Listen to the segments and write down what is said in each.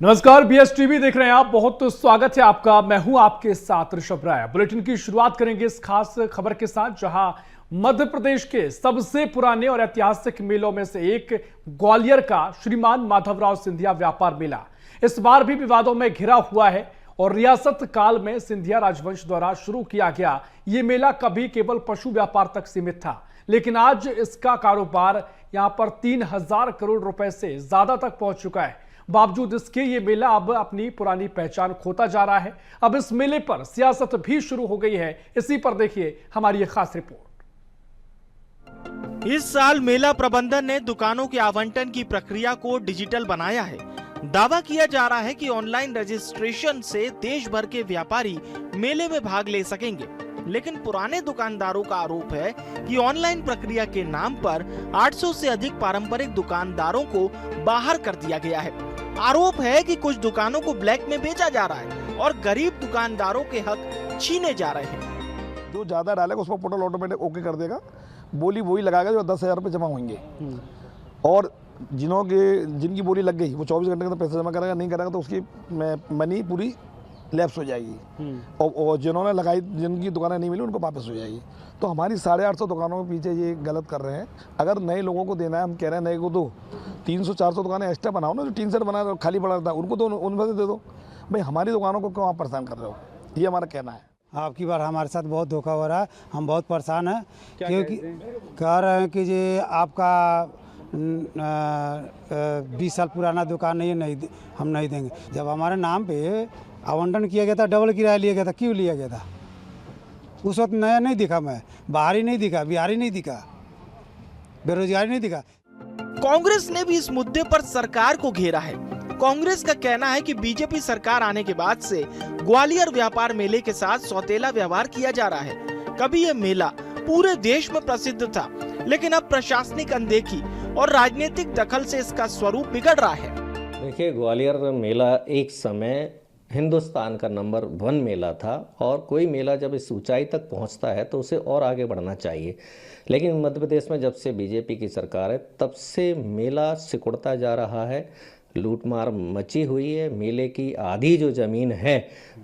नमस्कार, BS TV देख रहे हैं आप। बहुत स्वागत है आपका। मैं हूं आपके साथ ऋषभ राय। बुलेटिन की शुरुआत करेंगे इस खास खबर के साथ, जहां मध्य प्रदेश के सबसे पुराने और ऐतिहासिक मेलों में से एक ग्वालियर का श्रीमान माधवराव सिंधिया व्यापार मेला इस बार भी विवादों में घिरा हुआ है। और रियासत काल में सिंधिया राजवंश द्वारा शुरू किया गया ये मेला कभी केवल पशु व्यापार तक सीमित था, लेकिन आज इसका कारोबार यहां पर 3,000 करोड़ रुपए से ज्यादा तक पहुंच चुका है। बावजूद इसके ये मेला अब अपनी पुरानी पहचान खोता जा रहा है। अब इस मेले पर सियासत भी शुरू हो गई है। इसी पर देखिए हमारी ये खास रिपोर्ट। इस साल मेला प्रबंधन ने दुकानों के आवंटन की प्रक्रिया को डिजिटल बनाया है। दावा किया जा रहा है कि ऑनलाइन रजिस्ट्रेशन से देश भर के व्यापारी मेले में भाग ले सकेंगे, लेकिन पुराने दुकानदारों का आरोप है कि ऑनलाइन प्रक्रिया के नाम पर 800 से अधिक पारंपरिक दुकानदारों को बाहर कर दिया गया है। आरोप है कि कुछ दुकानों को ब्लैक में बेचा जा रहा है और गरीब दुकानदारों के हक छीने जा रहे हैं। जो ज्यादा डालेगा उसको पोर्टल ऑटोमेटिक ओके कर देगा, बोली वही लगाएगा जो 10,000 रुपये जमा होंगे। और जिनकी बोली लग गई वो 24 घंटे के अंदर पैसा जमा करेगा, नहीं करेगा तो उसकी मनी पूरी लैप्स हो जाएगी। और जिन्होंने लगाई, जिनकी दुकानें नहीं मिली उनको वापस हो जाएगी। तो हमारी 850 दुकानों के पीछे ये गलत कर रहे हैं। अगर नए लोगों को देना है, हम कह रहे हैं नए को दो, 300-400 दुकानें एक्स्ट्रा बनाओ ना, जो टीन सेट बना खाली पड़ा था उनको तो उनमें से दे दो। भाई हमारी दुकानों को क्यों आप परेशान कर रहे हो, ये हमारा कहना है। आपकी बार हमारे साथ बहुत धोखा हो रहा है, हम बहुत परेशान हैं क्योंकि कह रहे हैं कि ये आपका 20 साल पुराना दुकान नहीं, हम नहीं देंगे। जब हमारे नाम पे आवंटन किया गया था, डबल किराया लिया गया था, क्यों लिया गया था? उस वक्त नया नहीं दिखा, मैं बाहरी नहीं दिखा, बिहारी नहीं दिखा, बेरोजगारी नहीं दिखा। कांग्रेस ने भी इस मुद्दे पर सरकार को घेरा है। कांग्रेस का कहना है कि बीजेपी सरकार आने के बाद से ग्वालियर व्यापार मेले के साथ सौतेला व्यवहार किया जा रहा है। कभी ये मेला पूरे देश में प्रसिद्ध था, लेकिन अब प्रशासनिक अनदेखी और राजनीतिक दखल से इसका स्वरूप बिगड़ रहा है। देखिए, ग्वालियर मेला एक समय हिंदुस्तान का नंबर 1 मेला था, और कोई मेला जब इस ऊंचाई तक पहुंचता है तो उसे और आगे बढ़ना चाहिए। लेकिन मध्य प्रदेश में जब से बीजेपी की सरकार है तब से मेला सिकुड़ता जा रहा है, लूटमार मची हुई है। मेले की आधी जो ज़मीन है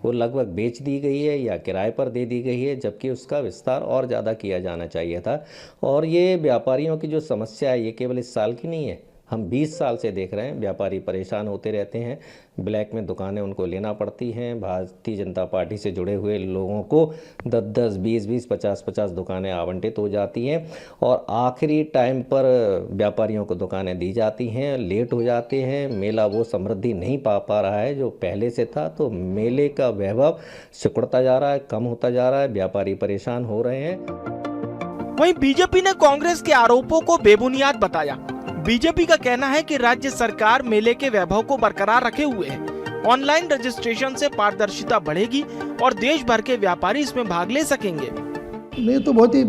वो लगभग बेच दी गई है या किराए पर दे दी गई है, जबकि उसका विस्तार और ज़्यादा किया जाना चाहिए था। और ये व्यापारियों की जो समस्या है ये केवल इस साल की नहीं है, हम 20 साल से देख रहे हैं। व्यापारी परेशान होते रहते हैं, ब्लैक में दुकानें उनको लेना पड़ती हैं। भारतीय जनता पार्टी से जुड़े हुए लोगों को 10-10, 20-20, 50-50 दुकानें आवंटित हो जाती हैं, और आखिरी टाइम पर व्यापारियों को दुकानें दी जाती हैं, लेट हो जाते हैं। मेला वो समृद्धि नहीं पा रहा है जो पहले से था। तो मेले का वैभव सिकुड़ता जा रहा है, कम होता जा रहा है, व्यापारी परेशान हो रहे हैं। वहीं बीजेपी ने कांग्रेस के आरोपों को बेबुनियाद बताया। बीजेपी का कहना है कि राज्य सरकार मेले के वैभव को बरकरार रखे हुए है। ऑनलाइन रजिस्ट्रेशन से पारदर्शिता बढ़ेगी और देश भर के व्यापारी इसमें भाग ले सकेंगे। नहीं तो बहुत ही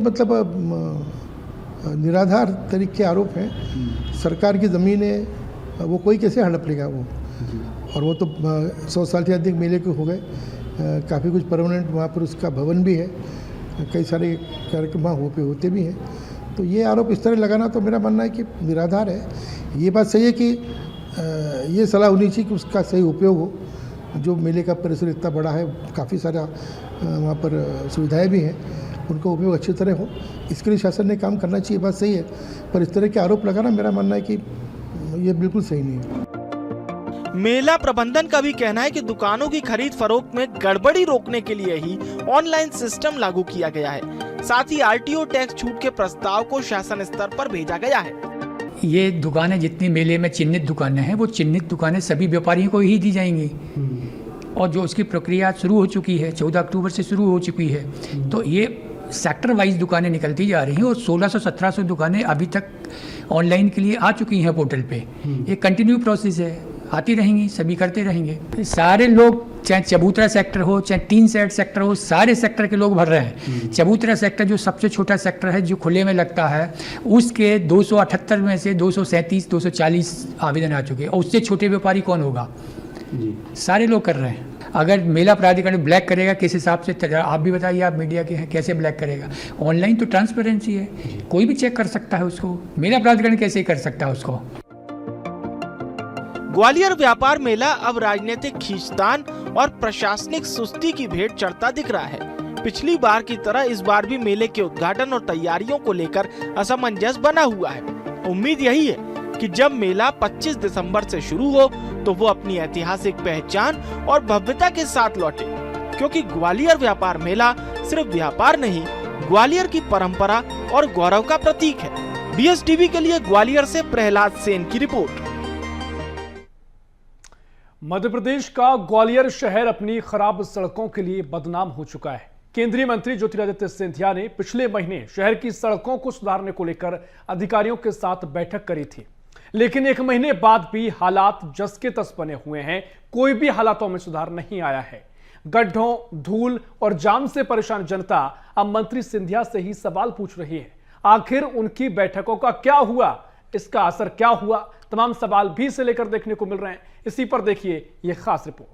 निराधार तरीके के आरोप हैं। सरकार की ज़मीन है, वो कोई कैसे हड़प लेगा वो। और वो तो 100 साल से अधिक मेले के हो गए, काफ़ी कुछ परमानेंट वहाँ पर उसका भवन भी है, कई सारे कार्यक्रम वहाँ होते भी हैं। तो ये आरोप इस तरह लगाना तो मेरा मानना है कि निराधार है। ये बात सही है कि ये सलाह होनी चाहिए कि उसका सही उपयोग हो। जो मेले का परिसर इतना बड़ा है, काफ़ी सारा वहाँ पर सुविधाएं भी हैं, उनका उपयोग अच्छी तरह हो, इसके लिए शासन ने काम करना चाहिए, बात सही है। पर इस तरह के आरोप लगाना मेरा मानना है कि ये बिल्कुल सही नहीं है। मेला प्रबंधन का भी कहना है कि दुकानों की खरीद फरोख्त में गड़बड़ी रोकने के लिए ही ऑनलाइन सिस्टम लागू किया गया है। साथ ही आरटीओ टैक्स छूट के प्रस्ताव को शासन स्तर पर भेजा गया है। ये दुकानें जितनी मेले में चिन्हित दुकानें हैं, वो चिन्हित दुकानें सभी व्यापारियों को ही दी जाएंगी। और जो उसकी प्रक्रिया शुरू हो चुकी है, 14 अक्टूबर से शुरू हो चुकी है, तो ये सेक्टर वाइज दुकानें निकलती जा रही हैं। और 1600-1700 दुकानें अभी तक ऑनलाइन के लिए आ चुकी हैं पोर्टल पे। ये कंटिन्यू प्रोसेस है, आती रहेंगी, सभी करते रहेंगे। सारे लोग, चाहे चबूतरा सेक्टर हो, चाहे टीन सेट सेक्टर हो, सारे सेक्टर के लोग भर रहे हैं। चबूतरा सेक्टर जो सबसे छोटा सेक्टर है, जो खुले में लगता है, उसके 278 में से 237-240 आवेदन आ चुके हैं। और उससे छोटे व्यापारी कौन होगा? सारे लोग कर रहे हैं। अगर मेला प्राधिकरण ब्लैक करेगा किस हिसाब से, आप भी बताइए, आप मीडिया के हैं, कैसे ब्लैक करेगा? ऑनलाइन तो ट्रांसपेरेंसी है, कोई भी चेक कर सकता है उसको। मेला प्राधिकरण कैसे कर सकता है उसको? ग्वालियर व्यापार मेला अब राजनीतिक खींचतान और प्रशासनिक सुस्ती की भेंट चढ़ता दिख रहा है। पिछली बार की तरह इस बार भी मेले के उद्घाटन और तैयारियों को लेकर असमंजस बना हुआ है। उम्मीद यही है कि जब मेला 25 दिसंबर से शुरू हो तो वो अपनी ऐतिहासिक पहचान और भव्यता के साथ लौटे, क्योंकि ग्वालियर व्यापार मेला सिर्फ व्यापार नहीं, ग्वालियर की परंपरा और गौरव का प्रतीक है। BSTV के लिए ग्वालियर से प्रहलाद सेन की रिपोर्ट। मध्य प्रदेश का ग्वालियर शहर अपनी खराब सड़कों के लिए बदनाम हो चुका है। केंद्रीय मंत्री ज्योतिरादित्य सिंधिया ने पिछले महीने शहर की सड़कों को सुधारने को लेकर अधिकारियों के साथ बैठक करी थी, लेकिन 1 महीने बाद भी हालात जस के तस बने हुए हैं। कोई भी हालातों में सुधार नहीं आया है। गड्ढों, धूल और जाम से परेशान जनता अब मंत्री सिंधिया से ही सवाल पूछ रही है। आखिर उनकी बैठकों का क्या हुआ, इसका असर क्या हुआ, तमाम सवाल भी से लेकर देखने को मिल रहे हैं। इसी पर देखिए ये खास रिपोर्ट।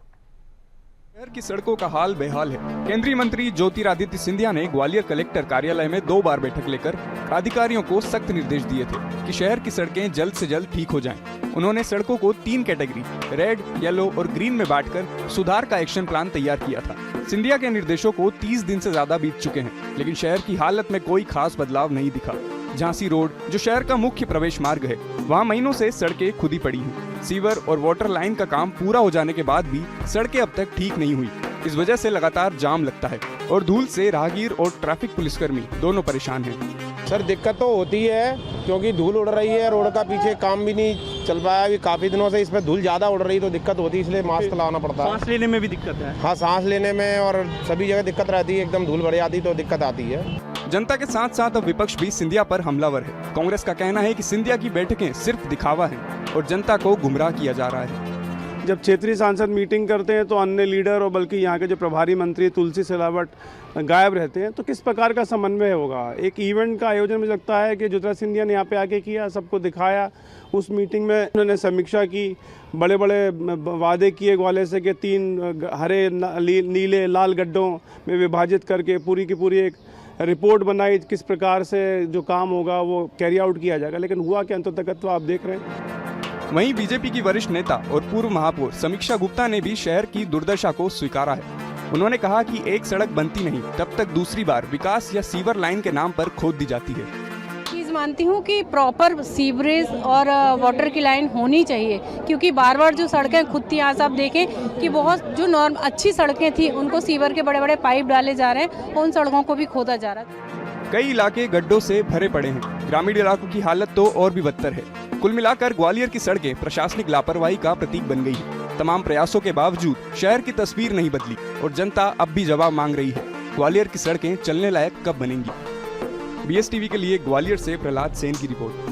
शहर की सड़कों का हाल बेहाल है। केंद्रीय मंत्री ज्योतिरादित्य सिंधिया ने ग्वालियर कलेक्टर कार्यालय में 2 बार बैठक लेकर अधिकारियों को सख्त निर्देश दिए थे कि शहर की सड़कें जल्द से जल्द ठीक हो जाएं। उन्होंने सड़कों को 3 कैटेगरी रेड, येलो और ग्रीन में बांटकर सुधार का एक्शन प्लान तैयार किया था। सिंधिया के निर्देशों को 30 दिन से ज्यादा बीत चुके हैं, लेकिन शहर की हालत में कोई खास बदलाव नहीं दिखा। झांसी रोड, जो शहर का मुख्य प्रवेश मार्ग है, वहाँ महीनों से सड़कें खुदी पड़ी हैं। सीवर और वाटर लाइन का काम पूरा हो जाने के बाद भी सड़कें अब तक ठीक नहीं हुई। इस वजह से लगातार जाम लगता है और धूल से राहगीर और ट्रैफिक पुलिसकर्मी दोनों परेशान हैं। सर दिक्कत तो होती है, क्योंकि धूल उड़ रही है, रोड का पीछे काम भी नहीं चल पाया। अभी काफी दिनों से इसमें धूल ज्यादा उड़ रही है तो दिक्कत होती है, इसलिए मास्क लगाना पड़ता है। सांस लेने में भी दिक्कत है। हाँ, सांस लेने में और सभी जगह दिक्कत रहती है। एकदम धूल भर जाती तो दिक्कत आती है। जनता के साथ साथ अब विपक्ष भी सिंधिया पर हमलावर है। कांग्रेस का कहना है कि सिंधिया की बैठकें सिर्फ दिखावा है और जनता को गुमराह किया जा रहा है। जब क्षेत्रीय सांसद मीटिंग करते हैं तो अन्य लीडर और बल्कि यहाँ के जो प्रभारी मंत्री तुलसी सिलावट गायब रहते हैं, तो किस प्रकार का समन्वय होगा। एक इवेंट का आयोजन मुझे लगता है कि ज्योतिरादित्य सिंधिया ने यहाँ पे आके किया, सबको दिखाया। उस मीटिंग में उन्होंने समीक्षा की, बड़े बड़े वादे किए ग्वालियर से कि 3 हरे, नीले, लाल गड्ढों में विभाजित करके पूरी की पूरी एक रिपोर्ट बनाई, किस प्रकार से जो काम होगा वो कैरी आउट किया जाएगा। लेकिन हुआ क्या, अंततः तो आप देख रहे हैं। वहीं बीजेपी की वरिष्ठ नेता और पूर्व महापौर समीक्षा गुप्ता ने भी शहर की दुर्दशा को स्वीकारा है। उन्होंने कहा कि एक सड़क बनती नहीं तब तक दूसरी बार विकास या सीवर लाइन के नाम पर खोद दी जाती है। चीज़ मानती हूँ कि प्रॉपर सीवरेज और वाटर की लाइन होनी चाहिए, क्योंकि बार बार जो सड़कें खुद थी, आज आप देखें कि बहुत जो नॉर्म अच्छी सड़कें थी उनको सीवर के बड़े बड़े पाइप डाले जा रहे हैं, उन सड़कों को भी खोदा जा रहा है। कई इलाके गड्ढों से भरे पड़े हैं। ग्रामीण इलाकों की हालत तो और भी बदतर है। कुल मिलाकर ग्वालियर की सड़कें प्रशासनिक लापरवाही का प्रतीक बन गई है। तमाम प्रयासों के बावजूद शहर की तस्वीर नहीं बदली और जनता अब भी जवाब मांग रही है। ग्वालियर की सड़कें चलने लायक कब बनेंगी? BSTV के लिए ग्वालियर से प्रहलाद सेन की रिपोर्ट।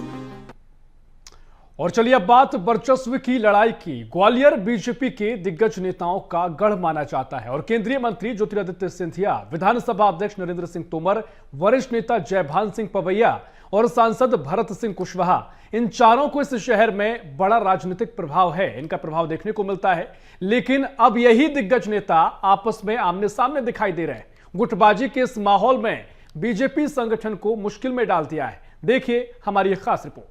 और चलिए अब बात वर्चस्व की लड़ाई की। ग्वालियर बीजेपी के दिग्गज नेताओं का गढ़ माना जाता है और केंद्रीय मंत्री ज्योतिरादित्य सिंधिया, विधानसभा अध्यक्ष नरेंद्र सिंह तोमर, वरिष्ठ नेता जयभान सिंह पवैया और सांसद भरत सिंह कुशवाहा, इन चारों को इस शहर में बड़ा राजनीतिक प्रभाव है, इनका प्रभाव देखने को मिलता है। लेकिन अब यही दिग्गज नेता आपस में आमने सामने दिखाई दे रहे हैं। गुटबाजी के इस माहौल में बीजेपी संगठन को मुश्किल में डाल दिया है। देखिए हमारी एक खास रिपोर्ट।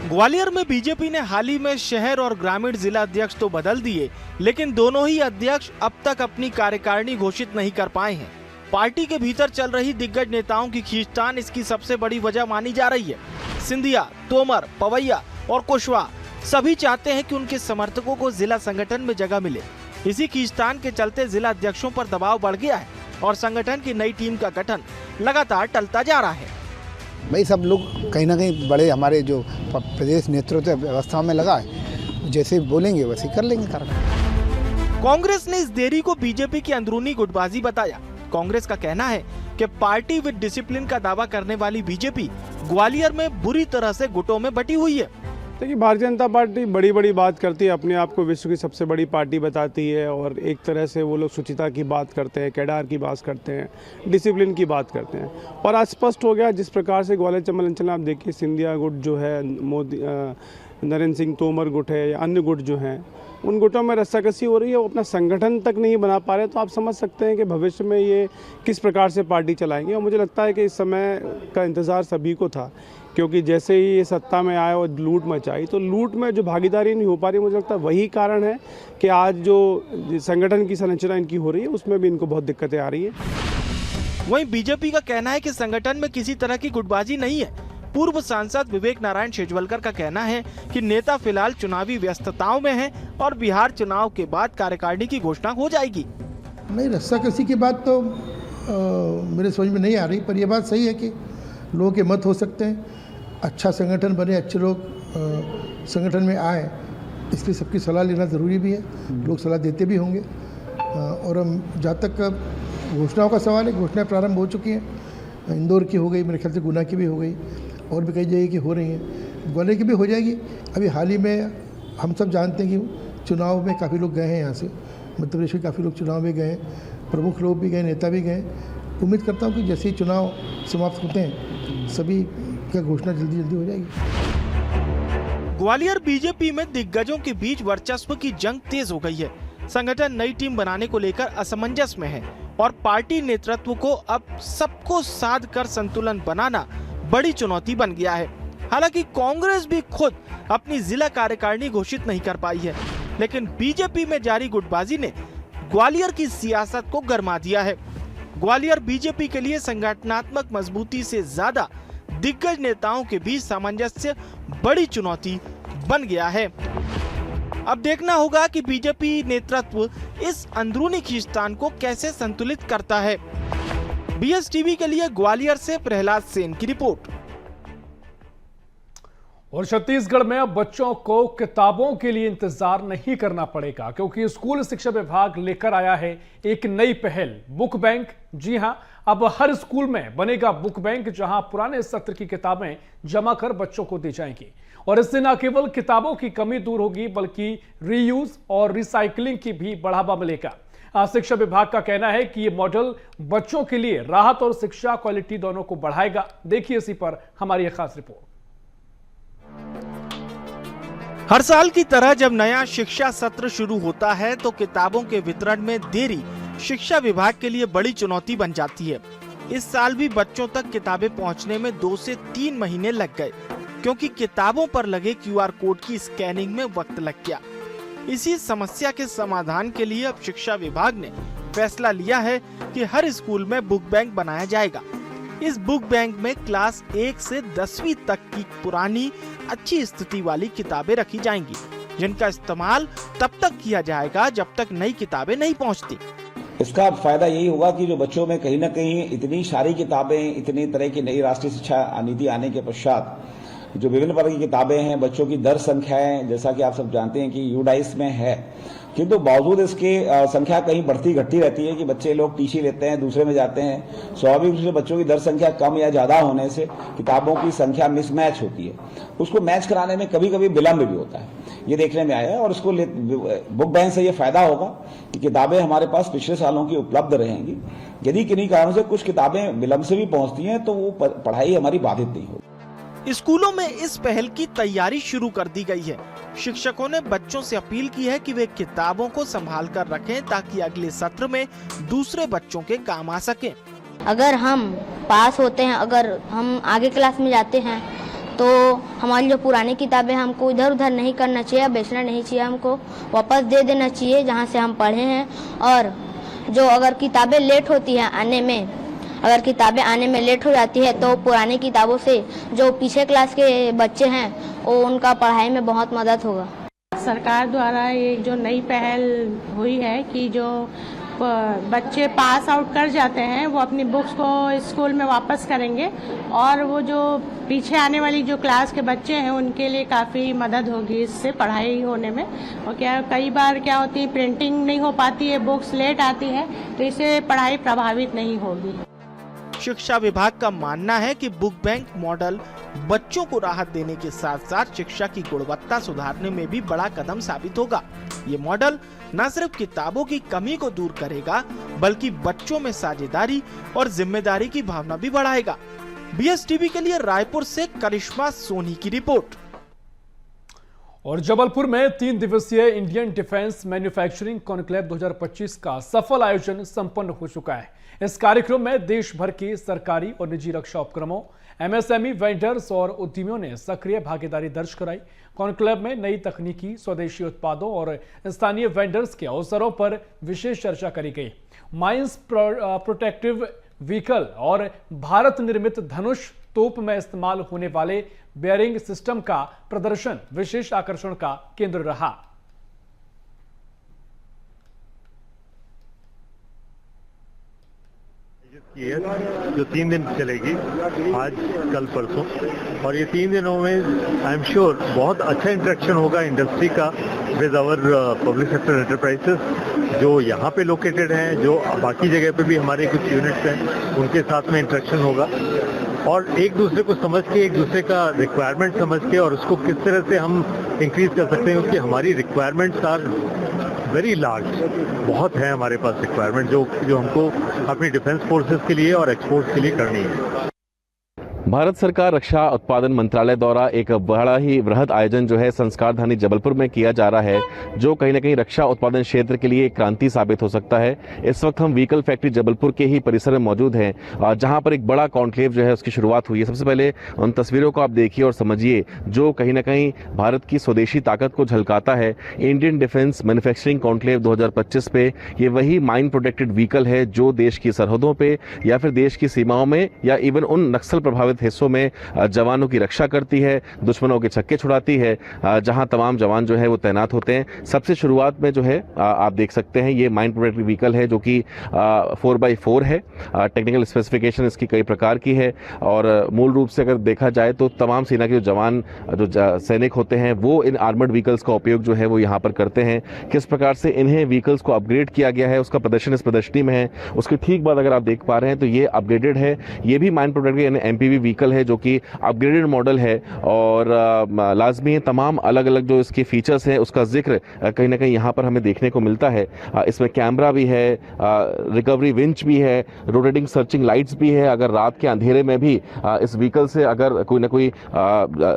ग्वालियर में बीजेपी ने हाल ही में शहर और ग्रामीण जिला अध्यक्ष तो बदल दिए, लेकिन दोनों ही अध्यक्ष अब तक अपनी कार्यकारिणी घोषित नहीं कर पाए हैं। पार्टी के भीतर चल रही दिग्गज नेताओं की खींचतान इसकी सबसे बड़ी वजह मानी जा रही है। सिंधिया, तोमर, पवैया और कुशवाहा सभी चाहते हैं कि उनके समर्थकों को जिला संगठन में जगह मिले। इसी खींचतान के चलते जिला अध्यक्षों पर दबाव बढ़ गया है और संगठन की नई टीम का गठन लगातार टलता जा रहा है। भाई सब लोग कहीं ना कहीं बड़े हमारे जो प्रदेश नेतृत्व व्यवस्था में लगा है, जैसे बोलेंगे वैसे कर लेंगे कार्य। कांग्रेस ने इस देरी को बीजेपी की अंदरूनी गुटबाजी बताया। कांग्रेस का कहना है कि पार्टी विद डिसिप्लिन का दावा करने वाली बीजेपी ग्वालियर में बुरी तरह से गुटों में बटी हुई है। देखिए, भारतीय जनता पार्टी बड़ी बड़ी बात करती है, अपने आप को विश्व की सबसे बड़ी पार्टी बताती है और एक तरह से वो लोग शुचिता की बात करते हैं, कैडार की बात करते हैं, डिसिप्लिन की बात करते हैं। और आज स्पष्ट हो गया जिस प्रकार से ग्वालियर चंबल अंचल आप देखिए, सिंधिया गुट जो है मोदी नरेंद्र सिंह तोमर गुट है या अन्य गुट जो हैं, उन गुटों में रस्साकसी हो रही है, वो अपना संगठन तक नहीं बना पा रहे। तो आप समझ सकते हैं कि भविष्य में ये किस प्रकार से पार्टी चलाएंगे। और मुझे लगता है कि इस समय का इंतज़ार सभी को था, क्योंकि जैसे ही ये सत्ता में आए और लूट मचाई, तो लूट में जो भागीदारी नहीं हो पा रही, मुझे लगता है वही कारण है कि आज जो संगठन की संरचना इनकी हो रही है उसमें भी इनको बहुत दिक्कतें आ रही हैं। वहीं बीजेपी का कहना है कि संगठन में किसी तरह की गुटबाजी नहीं है। पूर्व सांसद विवेक नारायण शेजवलकर का कहना है कि नेता फिलहाल चुनावी व्यस्तताओं में हैं और बिहार चुनाव के बाद कार्यकारिणी की घोषणा हो जाएगी। नहीं, रस्साकसी की बात तो मेरे समझ में नहीं आ रही, पर यह बात सही है कि लोगों के मत हो सकते हैं, अच्छा संगठन बने, अच्छे लोग संगठन में आए, इसलिए सबकी सलाह लेना ज़रूरी भी है। लोग सलाह देते भी होंगे। और हम जहाँ तक घोषणाओं का सवाल है, घोषणाएं प्रारंभ हो चुकी हैं। इंदौर की हो गई, मेरे ख्याल से गुना की भी हो गई, और भी कई जगह की हो रही हैं, ग्वालियर की भी हो जाएगी। अभी हाल ही में हम सब जानते हैं कि चुनाव में काफ़ी लोग गए हैं, यहाँ से मध्य प्रदेश के काफ़ी लोग चुनाव में गए हैं, प्रमुख लोग भी गए, नेता भी गए। उम्मीद करता हूँ कि जैसे ही चुनाव समाप्त होते हैं, सभी का घोषणा जल्दी जल्दी हो जाएगी। ग्वालियर बीजेपी में दिग्गजों के बीच वर्चस्व की जंग तेज हो गई है। संगठन नई टीम बनाने को लेकर असमंजस में है और पार्टी नेतृत्व को अब सबको साध कर संतुलन बनाना बड़ी चुनौती बन गया है। हालांकि कांग्रेस भी खुद अपनी जिला कार्यकारिणी घोषित नहीं कर पाई है, लेकिन बीजेपी में जारी गुटबाजी ने ग्वालियर की सियासत को गरमा दिया है। ग्वालियर बीजेपी के लिए संगठनात्मक मजबूती से ज्यादा दिग्गज नेताओं के बीच सामंजस्य बड़ी चुनौती बन गया है। अब देखना होगा कि बीजेपी नेतृत्व इस अंदरूनी खींचतान को कैसे संतुलित करता है। BSTV के लिए ग्वालियर से प्रहलाद सेन की रिपोर्ट। और छत्तीसगढ़ में अब बच्चों को किताबों के लिए इंतजार नहीं करना पड़ेगा, क्योंकि स्कूल शिक्षा विभाग लेकर आया है एक नई पहल, बुक बैंक। जी हां, अब हर स्कूल में बनेगा बुक बैंक, जहां पुराने सत्र की किताबें जमा कर बच्चों को दी जाएंगी। और इससे न केवल किताबों की कमी दूर होगी, बल्कि रीयूज और रिसाइकलिंग की भी बढ़ावा मिलेगा। शिक्षा विभाग का कहना है कि ये मॉडल बच्चों के लिए राहत और शिक्षा क्वालिटी दोनों को बढ़ाएगा। देखिए इसी पर हमारी एक खास रिपोर्ट। हर साल की तरह जब नया शिक्षा सत्र शुरू होता है तो किताबों के वितरण में देरी शिक्षा विभाग के लिए बड़ी चुनौती बन जाती है। इस साल भी बच्चों तक किताबें पहुंचने में 2 से 3 महीने लग गए, क्योंकि किताबों पर लगे QR कोड की स्कैनिंग में वक्त लग गया। इसी समस्या के समाधान के लिए अब शिक्षा विभाग ने फैसला लिया है कि हर स्कूल में बुक बैंक बनाया जाएगा। इस बुक बैंक में क्लास 1 से 10वीं तक की पुरानी अच्छी स्थिति वाली किताबें रखी जाएंगी, जिनका इस्तेमाल तब तक किया जाएगा जब तक नई किताबें नहीं पहुंचती। इसका फायदा यही होगा कि जो बच्चों में कहीं ना कहीं इतनी सारी किताबें, इतनी तरह की नई राष्ट्रीय शिक्षा नीति आने के पश्चात जो विभिन्न प्रकार की किताबें हैं, बच्चों की दर संख्याएं, जैसा कि आप सब जानते हैं कि यूडाइस में है, किंतु बावजूद इसके संख्या कहीं बढ़ती घटती रहती है कि बच्चे लोग टीसी लेते हैं, दूसरे में जाते हैं। स्वाभाविक रूप से बच्चों की दर संख्या कम या ज्यादा होने से किताबों की संख्या मिसमैच होती है। उसको मैच कराने में कभी कभी विलंब भी होता है, ये देखने में आया है। और इसको बुक बैंक से ये फायदा होगा कि किताबें हमारे पास पिछले सालों की उपलब्ध रहेंगी। यदि किन्हीं कारणों से कुछ किताबें विलंब से भी पहुंचती हैं तो वो पढ़ाई हमारी बाधित नहीं होगी। स्कूलों में इस पहल की तैयारी शुरू कर दी गई है। शिक्षकों ने बच्चों से अपील की है कि वे किताबों को संभाल कर रखें, ताकि अगले सत्र में दूसरे बच्चों के काम आ सकें। अगर हम पास होते हैं, अगर हम आगे क्लास में जाते हैं, तो हमारी जो पुरानी किताबें हमको इधर उधर नहीं करना चाहिए, बेचना नहीं चाहिए, हमको वापस दे देना चाहिए जहाँ से हम पढ़े हैं। और जो अगर किताबें लेट होती हैं आने में, अगर किताबें आने में लेट हो जाती है तो पुरानी किताबों से जो पीछे क्लास के बच्चे हैं वो उनका पढ़ाई में बहुत मदद होगा। सरकार द्वारा ये जो नई पहल हुई है कि जो बच्चे पास आउट कर जाते हैं वो अपनी बुक्स को स्कूल में वापस करेंगे, और वो जो पीछे आने वाली जो क्लास के बच्चे हैं उनके लिए काफ़ी मदद होगी इससे पढ़ाई होने में। और कई बार क्या होती है, प्रिंटिंग नहीं हो पाती है, बुक्स लेट आती है, तो इससे पढ़ाई प्रभावित नहीं होगी। शिक्षा विभाग का मानना है कि बुक बैंक मॉडल बच्चों को राहत देने के साथ साथ शिक्षा की गुणवत्ता सुधारने में भी बड़ा कदम साबित होगा। ये मॉडल न सिर्फ किताबों की कमी को दूर करेगा, बल्कि बच्चों में साझेदारी और जिम्मेदारी की भावना भी बढ़ाएगा। BSTV के लिए रायपुर से करिश्मा सोनी की रिपोर्ट। और जबलपुर में 3 दिवसीय इंडियन डिफेंस मैन्युफैक्चरिंग कॉन्क्लेव 2025 का सफल आयोजन संपन्न हो चुका है। इस कार्यक्रम में देश भर की सरकारी और निजी रक्षा उपक्रमों, एमएसएमई वेंडर्स और उद्यमियों ने सक्रिय भागीदारी दर्ज कराई। कॉन्क्लेव में नई तकनीकी, स्वदेशी उत्पादों और स्थानीय वेंडर्स के अवसरों पर विशेष चर्चा करी गई। माइंस प्रोटेक्टिव व्हीकल और भारत निर्मित धनुष तोप में इस्तेमाल होने वाले बेयरिंग सिस्टम का प्रदर्शन विशेष आकर्षण का केंद्र रहा। जो 3 दिन चलेगी, आज कल परसों, और ये 3 दिनों में आई एम श्योर बहुत अच्छा इंटरेक्शन होगा इंडस्ट्री का with our public sector enterprises जो यहाँ पे लोकेटेड हैं, जो बाकी जगह पे भी हमारे कुछ यूनिट्स हैं, उनके साथ में इंटरेक्शन होगा और एक दूसरे को समझ के, एक दूसरे का रिक्वायरमेंट समझ के और उसको किस तरह से हम इंक्रीज कर सकते हैं, क्योंकि हमारी रिक्वायरमेंट्स आर वेरी लार्ज, बहुत है हमारे पास रिक्वायरमेंट जो हमको अपनी डिफेंस फोर्सेस के लिए और एक्सपोर्ट्स के लिए करनी है। भारत सरकार रक्षा उत्पादन मंत्रालय द्वारा एक बड़ा ही बृहद आयोजन जो है संस्कारधानी जबलपुर में किया जा रहा है, जो कहीं ना कहीं रक्षा उत्पादन क्षेत्र के लिए एक क्रांति साबित हो सकता है। इस वक्त हम व्हीकल फैक्ट्री जबलपुर के ही परिसर में मौजूद हैं, जहां पर एक बड़ा कॉन्क्लेव जो है उसकी शुरुआत हुई है। सबसे पहले उन तस्वीरों को आप देखिए और समझिए, जो कहीं ना कहीं भारत की स्वदेशी ताकत को झलकाता है। इंडियन डिफेंस मैन्युफैक्चरिंग कॉन्क्लेव 2025 पे ये वही माइन प्रोटेक्टेड व्हीकल है जो देश की सरहदों पे या फिर देश की सीमाओं में या इवन उन नक्सल प्रभावित हिस्सों में जवानों की रक्षा करती है, दुश्मनों के छक्के छुड़ाती है, जहां तमाम जवान जो है वो तैनात होते हैं। सबसे शुरुआत में जो है आप देख सकते हैं ये माइन प्रोटेक्टेड व्हीकल है जो कि 4x4 है। टेक्निकल स्पेसिफिकेशन इसकी कई प्रकार की है और मूल रूप से अगर देखा जाए तो तमाम सेना के जो जवान, जो सैनिक होते हैं, वो इन आर्मर्ड व्हीकल्स का उपयोग जो है वो यहाँ पर करते हैं। किस प्रकार से इन्हें व्हीकल्स को अपग्रेड किया गया है उसका प्रदर्शन इस प्रदर्शनी में है। उसके ठीक बाद अगर आप देख पा रहे हैं तो ये अपग्रेडेड है, ये भी माइन प्रोटेक्टेड एमपीवी व्हीकल है जो कि अपग्रेडेड मॉडल है और लाजमी है तमाम अलग अलग जो इसके फीचर्स हैं उसका जिक्र कहीं ना कहीं यहाँ पर हमें देखने को मिलता है। इसमें कैमरा भी है, रिकवरी विंच भी है, रोटेटिंग सर्चिंग लाइट्स भी है। अगर रात के अंधेरे में भी इस व्हीकल से अगर कोई ना कोई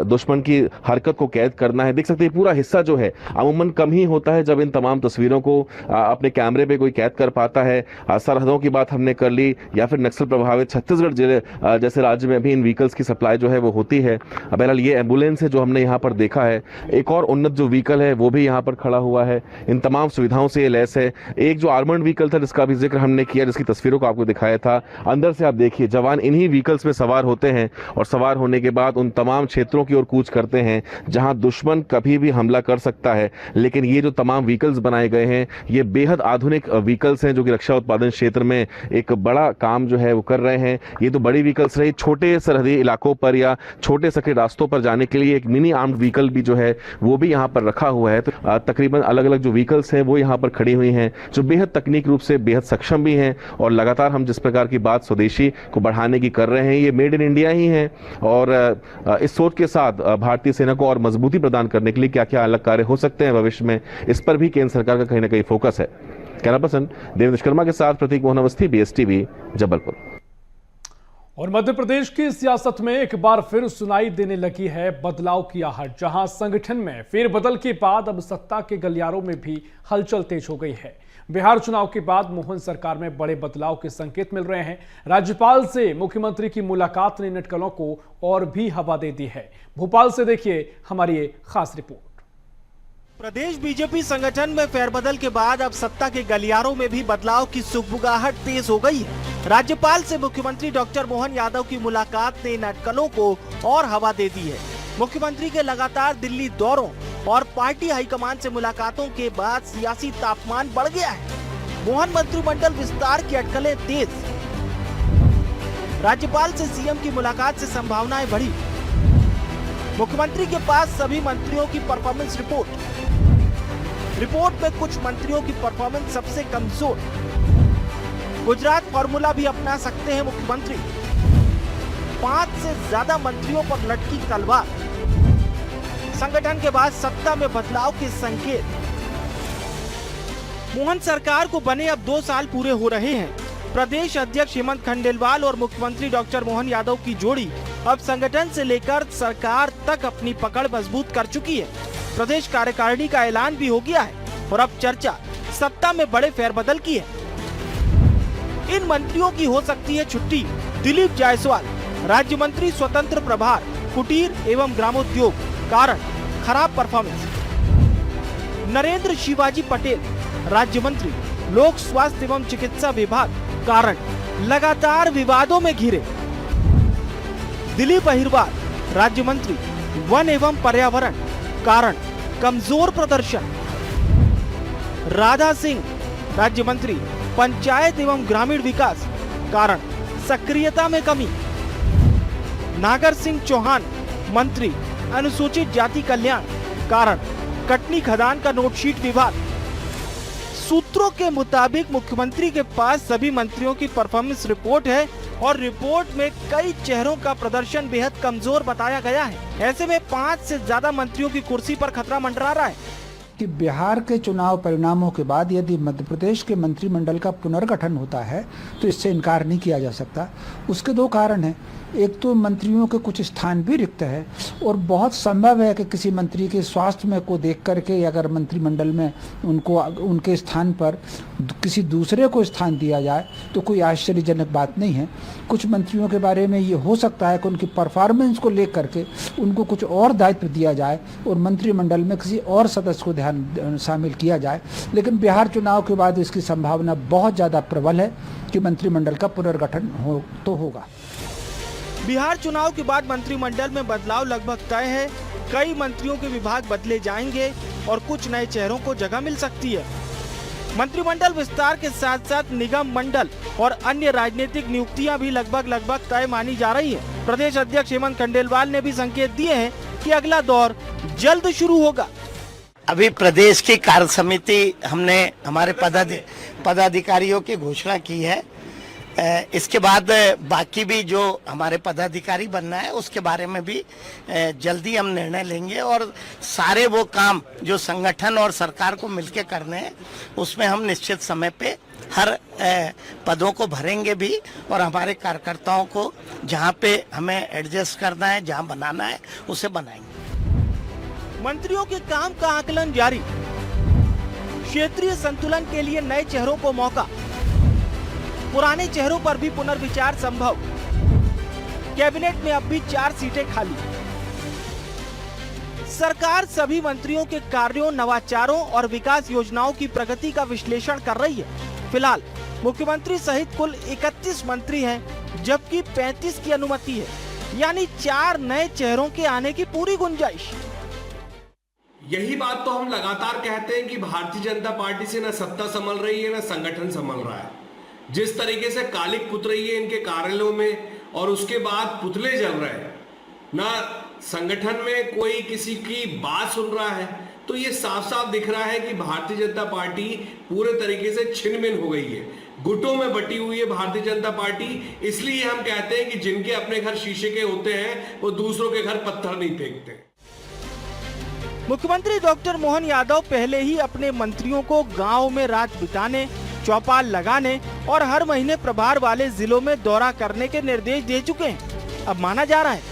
दुश्मन की हरकत को कैद करना है, देख सकते हैं पूरा हिस्सा जो है अमूमन कम ही होता है जब इन तमाम तस्वीरों को अपने कैमरे पे कोई कैद कर पाता है। सरहदों की बात हमने कर ली या फिर नक्सल प्रभावित छत्तीसगढ़ जिले जैसे राज्य में भी इन व्हीकल्स की सप्लाई जो है वो होती है। बहरहाल ये एम्बुलेंस है जो हमने यहाँ पर देखा है। एक और उन्नत जो व्हीकल है वो भी यहाँ पर खड़ा हुआ है। इन तमाम सुविधाओं से ये लैस है। एक जो आर्मर्ड व्हीकल था जिसका भी जिक्र हमने किया, जिसकी तस्वीरों को आपको दिखाया था, अंदर से आप देखिए जवान इन्हीं व्हीकल्स में सवार होते हैं और सवार होने के बाद उन तमाम क्षेत्रों की ओर कूच करते हैं जहां दुश्मन कभी भी हमला कर सकता है। लेकिन ये जो तमाम व्हीकल्स बनाए गए हैं ये बेहद आधुनिक व्हीकल्स हैं जो कि रक्षा उत्पादन क्षेत्र में एक बड़ा काम जो है वो कर रहे हैं। ये तो बड़ी व्हीकल्स रही, छोटे सरहदी इलाकों पर या छोटे सकरे रास्तों पर जाने के लिए एक मिनी आर्म्ड व्हीकल भी जो है वो भी यहाँ पर रखा हुआ है। तो तकरीबन अलग अलग जो व्हीकल्स हैं वो यहाँ पर खड़ी हुई हैं जो बेहद तकनीक रूप से बेहद सक्षम भी हैं और लगातार हम जिस प्रकार की बात स्वदेशी को बढ़ाने की कर रहे हैं ये मेड इन इंडिया ही है। और इस सोच के साथ भारतीय सेना को और मजबूती प्रदान करने के लिए क्या क्या अलग कार्य हो सकते हैं भविष्य में, इस पर भी केंद्र सरकार का कहीं ना कहीं फोकस है। कैमरा पर्सन देवेंद्र शर्मा के साथ प्रतीक मोहन अवस्थी, BSTV जबलपुर। और मध्य प्रदेश की सियासत में एक बार फिर सुनाई देने लगी है बदलाव की आहट, जहां संगठन में फेरबदल के बाद अब सत्ता के गलियारों में भी हलचल तेज हो गई है। बिहार चुनाव के बाद मोहन सरकार में बड़े बदलाव के संकेत मिल रहे हैं। राज्यपाल से मुख्यमंत्री की मुलाकात ने नटकलों को और भी हवा दे दी है। भोपाल से देखिए हमारी ये खास रिपोर्ट। प्रदेश बीजेपी संगठन में फेरबदल के बाद अब सत्ता के गलियारों में भी बदलाव की सुगबुगाहट तेज हो गई है। राज्यपाल से मुख्यमंत्री डॉक्टर मोहन यादव की मुलाकात ने नटकलों को और हवा दे दी है। मुख्यमंत्री के लगातार दिल्ली दौरों और पार्टी हाईकमान से मुलाकातों के बाद सियासी तापमान बढ़ गया है। मोहन मंत्रिमंडल विस्तार की अटकलें तेज। राज्यपाल से सीएम की मुलाकात से संभावनाएं बढ़ी। मुख्यमंत्री के पास सभी मंत्रियों की परफॉर्मेंस रिपोर्ट में कुछ मंत्रियों की परफॉर्मेंस सबसे कमजोर। गुजरात फॉर्मूला भी अपना सकते हैं मुख्यमंत्री। 5 से ज्यादा मंत्रियों पर लटकी तलवार। संगठन के बाद सत्ता में बदलाव के संकेत। मोहन सरकार को बने अब 2 साल पूरे हो रहे हैं। प्रदेश अध्यक्ष हेमंत खंडेलवाल और मुख्यमंत्री डॉक्टर मोहन यादव की जोड़ी अब संगठन से लेकर सरकार तक अपनी पकड़ मजबूत कर चुकी है। प्रदेश कार्यकारिणी का ऐलान भी हो गया है और अब चर्चा सत्ता में बड़े फेरबदल की है। इन मंत्रियों की हो सकती है छुट्टी। दिलीप जायसवाल राज्य मंत्री स्वतंत्र प्रभार कुटीर एवं ग्रामोद्योग, कारण खराब परफॉर्मेंस। नरेंद्र शिवाजी पटेल राज्य मंत्री लोक स्वास्थ्य एवं चिकित्सा विभाग, कारण लगातार विवादों में घिरे। दिलीप अहिरवार राज्य मंत्री वन एवं पर्यावरण, कारण कमजोर प्रदर्शन। राधा सिंह राज्य मंत्री पंचायत एवं ग्रामीण विकास, कारण सक्रियता में कमी। नागर सिंह चौहान मंत्री अनुसूचित जाति कल्याण, कारण कटनी खदान का नोटशीट विवाद। सूत्रों के मुताबिक मुख्यमंत्री के पास सभी मंत्रियों की परफॉर्मेंस रिपोर्ट है और रिपोर्ट में कई चेहरों का प्रदर्शन बेहद कमजोर बताया गया है। ऐसे में 5 से ज्यादा मंत्रियों की कुर्सी पर खतरा मंडरा रहा है कि बिहार के चुनाव परिणामों के बाद यदि मध्य प्रदेश के मंत्रिमंडल का पुनर्गठन होता है तो इससे इनकार नहीं किया जा सकता। उसके 2 कारण हैं। एक तो मंत्रियों के कुछ स्थान भी रिक्त है और बहुत संभव है कि किसी मंत्री के स्वास्थ्य में को देख करके अगर मंत्रिमंडल में उनको उनके स्थान पर किसी दूसरे को स्थान दिया जाए तो कोई आश्चर्यजनक बात नहीं है। कुछ मंत्रियों के बारे में ये हो सकता है कि उनकी परफॉर्मेंस को लेकर के उनको कुछ और दायित्व दिया जाए और मंत्रिमंडल में किसी और सदस्य को शामिल किया जाए। लेकिन बिहार चुनाव के बाद इसकी संभावना बहुत ज़्यादा प्रबल है कि मंत्रिमंडल का पुनर्गठन तो होगा। बिहार चुनाव के बाद मंत्रिमंडल में बदलाव लगभग तय है। कई मंत्रियों के विभाग बदले जाएंगे और कुछ नए चेहरों को जगह मिल सकती है। मंत्रिमंडल विस्तार के साथ साथ निगम मंडल और अन्य राजनीतिक नियुक्तियां भी लगभग तय मानी जा रही है। प्रदेश अध्यक्ष हेमंत खंडेलवाल ने भी संकेत दिए हैं कि अगला दौर जल्द शुरू होगा। अभी प्रदेश की कार्य समिति हमने हमारे पदाधिकारियों की घोषणा की है। इसके बाद बाकी भी जो हमारे पदाधिकारी बनना है उसके बारे में भी जल्दी हम निर्णय लेंगे और सारे वो काम जो संगठन और सरकार को मिलकर करने हैं उसमें हम निश्चित समय पे हर पदों को भरेंगे भी और हमारे कार्यकर्ताओं को जहां पे हमें एडजस्ट करना है, जहां बनाना है, उसे बनाएंगे। मंत्रियों के काम का आकलन जारी। क्षेत्रीय संतुलन के लिए नए चेहरों को मौका, पुराने चेहरों पर भी पुनर्विचार संभव। कैबिनेट में अब भी 4 सीटें खाली। सरकार सभी मंत्रियों के कार्यों, नवाचारों और विकास योजनाओं की प्रगति का विश्लेषण कर रही है। फिलहाल मुख्यमंत्री सहित कुल 31 मंत्री हैं, जबकि 35 की अनुमति है, यानी 4 नए चेहरों के आने की पूरी गुंजाइश। यही बात तो हम लगातार कहते हैं कि भारतीय जनता पार्टी से न सत्ता संभल रही है, न संगठन संभल रहा है। जिस तरीके से कालिक पुत रही है इनके कार्यालयों में और उसके बाद पुतले जल रहे हैं, ना संगठन में कोई किसी की बात सुन रहा है, तो ये साफ साफ दिख रहा है कि भारतीय जनता पार्टी पूरे तरीके से छिन-मिन हो गई है, गुटों में बटी हुई है भारतीय जनता पार्टी। इसलिए हम कहते हैं कि जिनके अपने घर शीशे के होते हैं वो दूसरों के घर पत्थर नहीं फेंकते। मुख्यमंत्री डॉक्टर मोहन यादव पहले ही अपने मंत्रियों को गांव में रात बिताने, चौपाल लगाने और हर महीने प्रभार वाले जिलों में दौरा करने के निर्देश दे चुके हैं। अब माना जा रहा है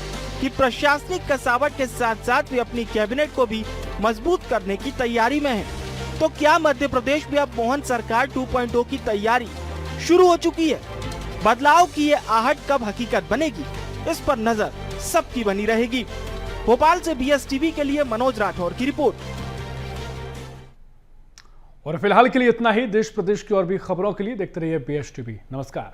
कि प्रशासनिक कसावट के साथ साथ वे अपनी कैबिनेट को भी मजबूत करने की तैयारी में हैं। तो क्या मध्य प्रदेश में अब मोहन सरकार 2.0 की तैयारी शुरू हो चुकी है? बदलाव की ये आहट कब हकीकत बनेगी, इस पर नजर सबकी बनी रहेगी। भोपाल से BSTV के लिए मनोज राठौर की रिपोर्ट। और फिलहाल के लिए इतना ही। देश प्रदेश की और भी खबरों के लिए देखते रहिए BSTV। नमस्कार।